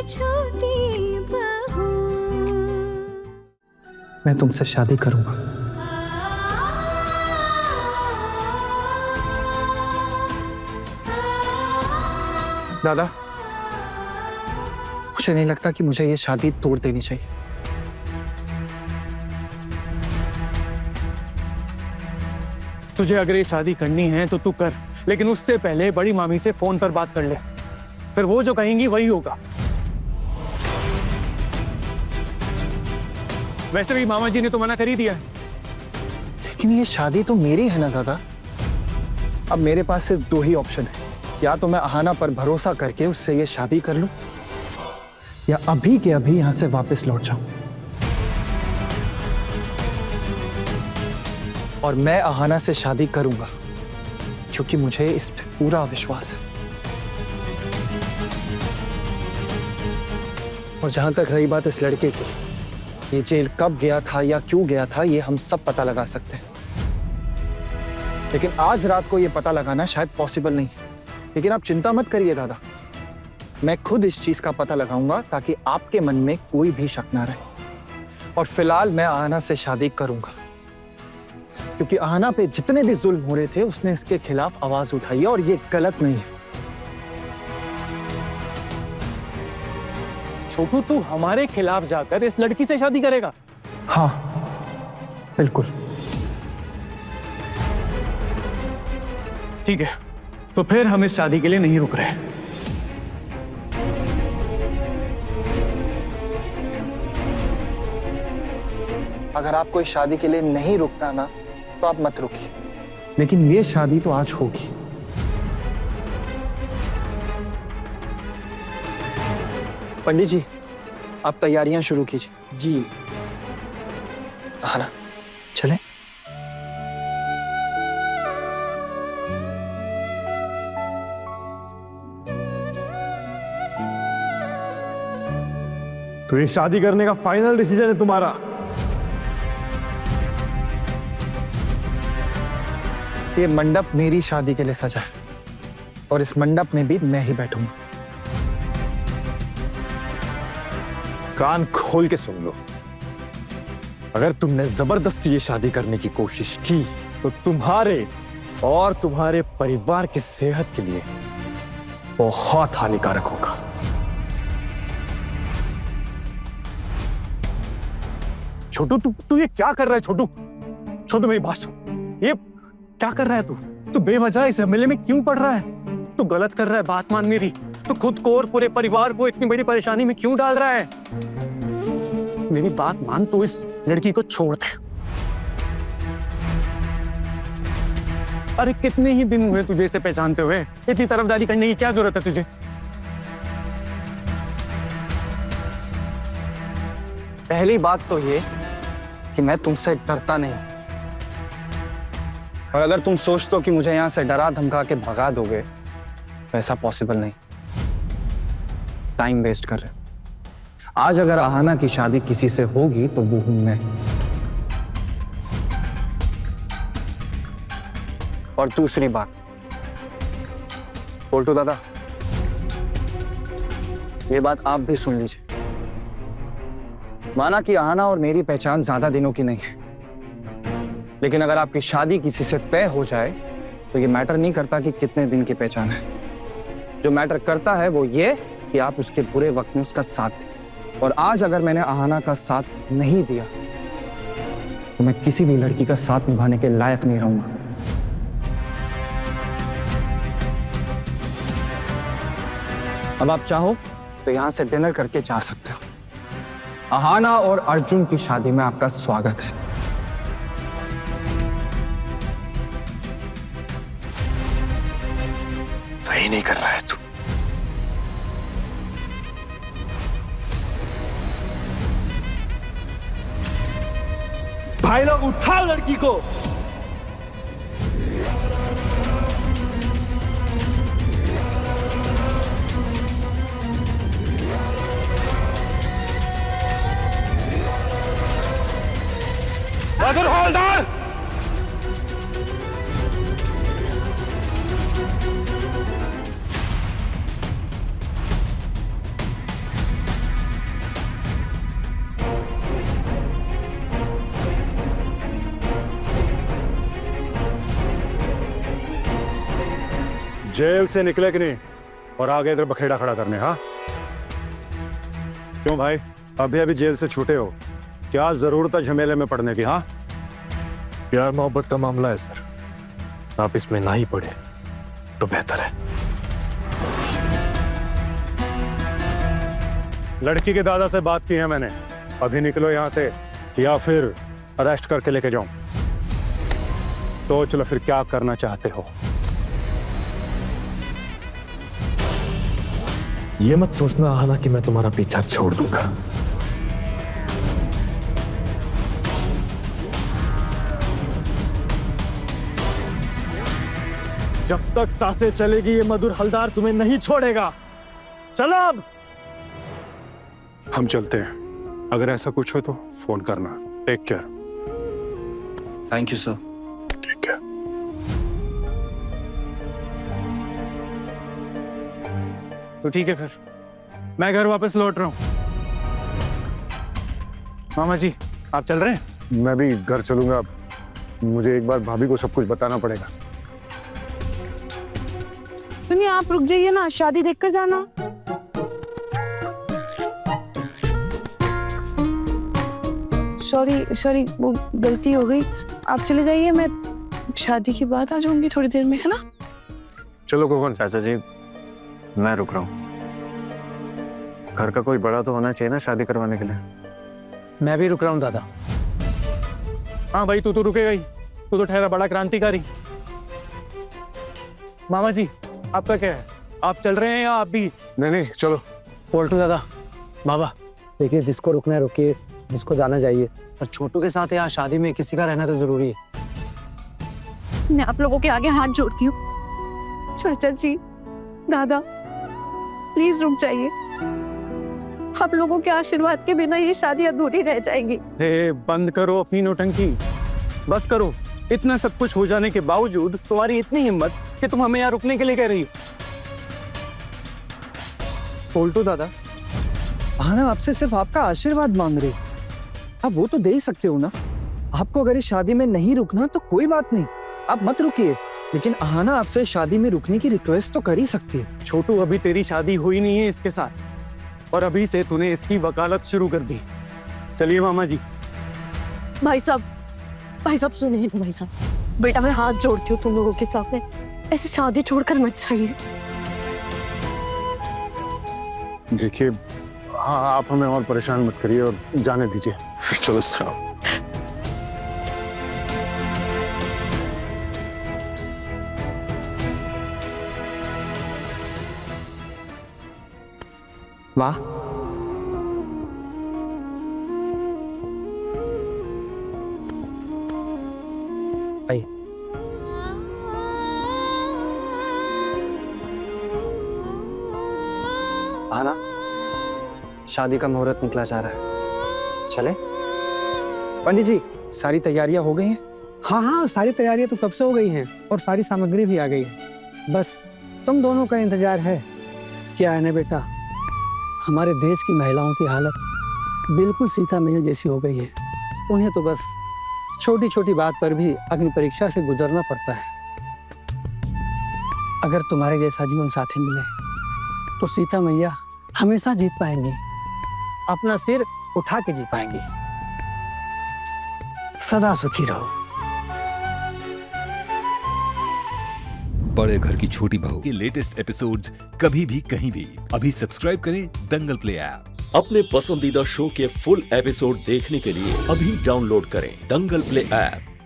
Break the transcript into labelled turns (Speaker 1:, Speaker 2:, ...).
Speaker 1: छोटी बहू।
Speaker 2: मैं तुमसे शादी करूंगा। दादा, मुझे नहीं लगता कि मुझे ये शादी तोड़ देनी चाहिए।
Speaker 3: तुझे अगर ये शादी करनी है तो तू कर, लेकिन उससे पहले बड़ी मामी से फोन पर बात कर ले, फिर वो जो कहेंगी वही होगा। वैसे भी मामा जी ने तो मना कर ही दिया है।
Speaker 2: लेकिन ये शादी तो मेरी है ना दादा। अब मेरे पास सिर्फ दो ही ऑप्शन है, या तो मैं अहाना पर भरोसा करके उससे ये शादी कर लूं, या अभी के अभी यहां से वापस लौट जाऊं। और मैं अहाना से शादी करूंगा, क्योंकि मुझे इस पे पूरा विश्वास है। और जहां तक रही बात इस लड़के की, ये जेल कब गया था या क्यों गया था, ये हम सब पता लगा सकते हैं। लेकिन आज रात को ये पता लगाना शायद पॉसिबल नहीं है। लेकिन आप चिंता मत करिए दादा, मैं खुद इस चीज का पता लगाऊंगा ताकि आपके मन में कोई भी शक ना रहे। और फिलहाल मैं अहाना से शादी करूंगा, क्योंकि अहाना पे जितने भी जुल्म हो रहे थे उसने इसके खिलाफ आवाज उठाई है, और ये गलत नहीं है।
Speaker 3: छोटू, तू हमारे खिलाफ जाकर इस लड़की से शादी करेगा?
Speaker 2: हाँ बिल्कुल।
Speaker 3: ठीक है, तो फिर हम इस शादी के लिए नहीं रुक रहे।
Speaker 2: अगर आपको इस शादी के लिए नहीं रुकना ना, तो आप मत रुकिए, लेकिन ये शादी तो आज होगी। पंडित जी, आप तैयारियां शुरू कीजिए।
Speaker 4: जी।
Speaker 2: अहाना, चलें?
Speaker 4: तो ये शादी करने का फाइनल डिसीजन है तुम्हारा?
Speaker 2: ये मंडप मेरी शादी के लिए सजा है, और इस मंडप में भी मैं ही बैठूंगा।
Speaker 4: कान खोल के सुन लो, अगर तुमने जबरदस्ती ये शादी करने की कोशिश की तो तुम्हारे और तुम्हारे परिवार की सेहत के लिए बहुत हानिकारक होगा।
Speaker 3: छोटू, तू ये क्या कर रहा है? छोटू, छोटू मेरी बात सुन, ये क्या कर रहा है तू? तू बेवजह इस झमेले में क्यों पड़ रहा है? तू गलत कर रहा है, बात मान मेरी। तू खुद को और पूरे परिवार को इतनी बड़ी परेशानी में क्यों डाल रहा है? मेरी बात मान, तू इस लड़की को छोड़ दे। अरे कितने ही दिन हुए तुझे इसे पहचानते हुए, इतनी तरफदारी करने की क्या जरूरत है तुझे?
Speaker 2: पहली बात तो ये कि मैं तुमसे डरता नहीं, और अगर तुम सोचते हो कि मुझे यहां से डरा धमका के भगा दोगे, तो ऐसा पॉसिबल नहीं। टाइम वेस्ट कर रहे हो। आज अगर अहाना की शादी किसी से होगी तो वो हूं मैं। और दूसरी बात, बोल्टू दादा, ये बात आप भी सुन लीजिए। माना कि अहाना और मेरी पहचान ज्यादा दिनों की नहीं है, लेकिन अगर आपकी शादी किसी से तय हो जाए तो ये मैटर नहीं करता कि कितने दिन की पहचान है। जो मैटर करता है वो ये कि आप उसके बुरे वक्त में उसका साथ दें। और आज अगर मैंने अहाना का साथ नहीं दिया तो मैं किसी भी लड़की का साथ निभाने के लायक नहीं रहूंगा। अब आप चाहो तो यहां से डिनर करके जा सकते हो। अहाना और अर्जुन की शादी में आपका स्वागत है।
Speaker 4: सही नहीं कर रहा है तू। भाई लोग उठाओ लड़की को। बहादुर हवलदार,
Speaker 5: जेल से निकले कि नहीं और आगे इधर बखेड़ा खड़ा करने? हाँ क्यों भाई, अभी अभी जेल से छूटे हो, क्या जरूरत है झमेले में पड़ने की? हाँ
Speaker 4: प्यार मोहब्बत का मामला है सर, आप इसमें ना ही पड़े तो बेहतर है।
Speaker 5: लड़की के दादा से बात की है मैंने, अभी निकलो यहाँ से या फिर अरेस्ट करके लेके जाऊं। सोच लो फिर क्या करना चाहते हो।
Speaker 4: ये मत सोचना आना कि मैं तुम्हारा पीछा छोड़ दूंगा। जब तक सांसें चलेगी ये मधुर हलदार तुम्हें नहीं छोड़ेगा। चलो अब।
Speaker 5: हम चलते हैं, अगर ऐसा कुछ हो तो फोन करना। Take care.
Speaker 2: Thank you sir.
Speaker 5: ठीक है।
Speaker 3: तो ठीक है फिर मैं घर वापस लौट रहा हूँ। मामा जी आप चल रहे हैं?
Speaker 5: मैं भी घर चलूंगा, मुझे एक बार भाभी को सब कुछ बताना पड़ेगा।
Speaker 6: सुनिए आप रुक जाइए ना, शादी देखकर जाना। सॉरी वो गलती हो गई, आप चले जाइए, मैं शादी के बाद आ जाऊंगी थोड़ी देर में, है ना?
Speaker 5: चलो गोगन।
Speaker 7: चाचा जी मैं रुक रहा हूँ, घर का कोई बड़ा तो होना चाहिए ना शादी करवाने के लिए।
Speaker 8: मैं भी रुक रहा हूँ दादा।
Speaker 3: हाँ भाई तू तो रुकेगा ही, तू तो ठहरा बड़ा क्रांतिकारी। मामा जी आपका क्या है, आप चल रहे हैं या आप भी?
Speaker 5: नहीं चलो।
Speaker 8: पोल्टू दादा, बाबा देखिए जिसको रुकना है रुकिए, जिसको जाना चाहिए, पर छोटू के साथ यहाँ शादी में किसी का रहना तो जरूरी है।
Speaker 1: मैं आप लोगों के आगे हाथ जोड़ती हूँ। चाचा जी, दादा, प्लीज रुक जाइए। आप लोगों के आशीर्वाद के बिना ये शादी अधूरी रह जाएगी।
Speaker 3: हे बंद करो अपनी नौटंकी, बस करो। इतना सब कुछ हो जाने के बावजूद तुम्हारी इतनी हिम्मत कि तुम हमें यहाँ रुकने के लिए कह रही हो।
Speaker 2: पोल्टू दादा, आना आपसे सिर्फ आपका आशीर्वाद मांग रही, आप वो तो दे ही सकते हो ना। आपको अगर इस शादी में नहीं रुकना तो कोई बात नहीं, आप मत रुकिए, लेकिन आना आपसे शादी में रुकने की रिक्वेस्ट तो कर ही सकती है।
Speaker 3: छोटू अभी तेरी शादी हुई नहीं है इसके साथ, और अभी से तूने इसकी वकालत शुरू कर दी। चलिए मामा जी।
Speaker 6: भाई साहब सुनिए भाई साहब, बेटा मैं हाथ जोड़ती हूँ तुम लोगों के सामने, ऐसे शादी छोड़कर मत जाइए।
Speaker 5: देखिए हाँ, आप हमें और परेशान मत करिए और जाने दीजिए। चलो साहब।
Speaker 2: वाह, आई
Speaker 7: आना, शादी का मुहूर्त निकला जा रहा है, चले?
Speaker 2: पंडित जी सारी तैयारियां हो गई हैं?
Speaker 8: हाँ सारी तैयारियां तो कब से हो गई हैं और सारी सामग्री भी आ गई है, बस तुम दोनों का इंतजार है। क्या है ना बेटा, हमारे देश की महिलाओं की हालत बिल्कुल सीता मैया जैसी हो गई है। उन्हें तो बस छोटी छोटी बात पर भी अग्नि परीक्षा से गुजरना पड़ता है। अगर तुम्हारे जैसा जीवन साथी मिले तो सीता मैया हमेशा जीत पाएंगी, अपना सिर उठा के जी पाएंगी। सदा सुखी रहो।
Speaker 9: बड़े घर की छोटी बहू के लेटेस्ट एपिसोड्स कभी भी कहीं भी अभी सब्सक्राइब करें दंगल प्ले ऐप।
Speaker 10: अपने पसंदीदा शो के फुल एपिसोड देखने के लिए अभी डाउनलोड करें दंगल प्ले ऐप।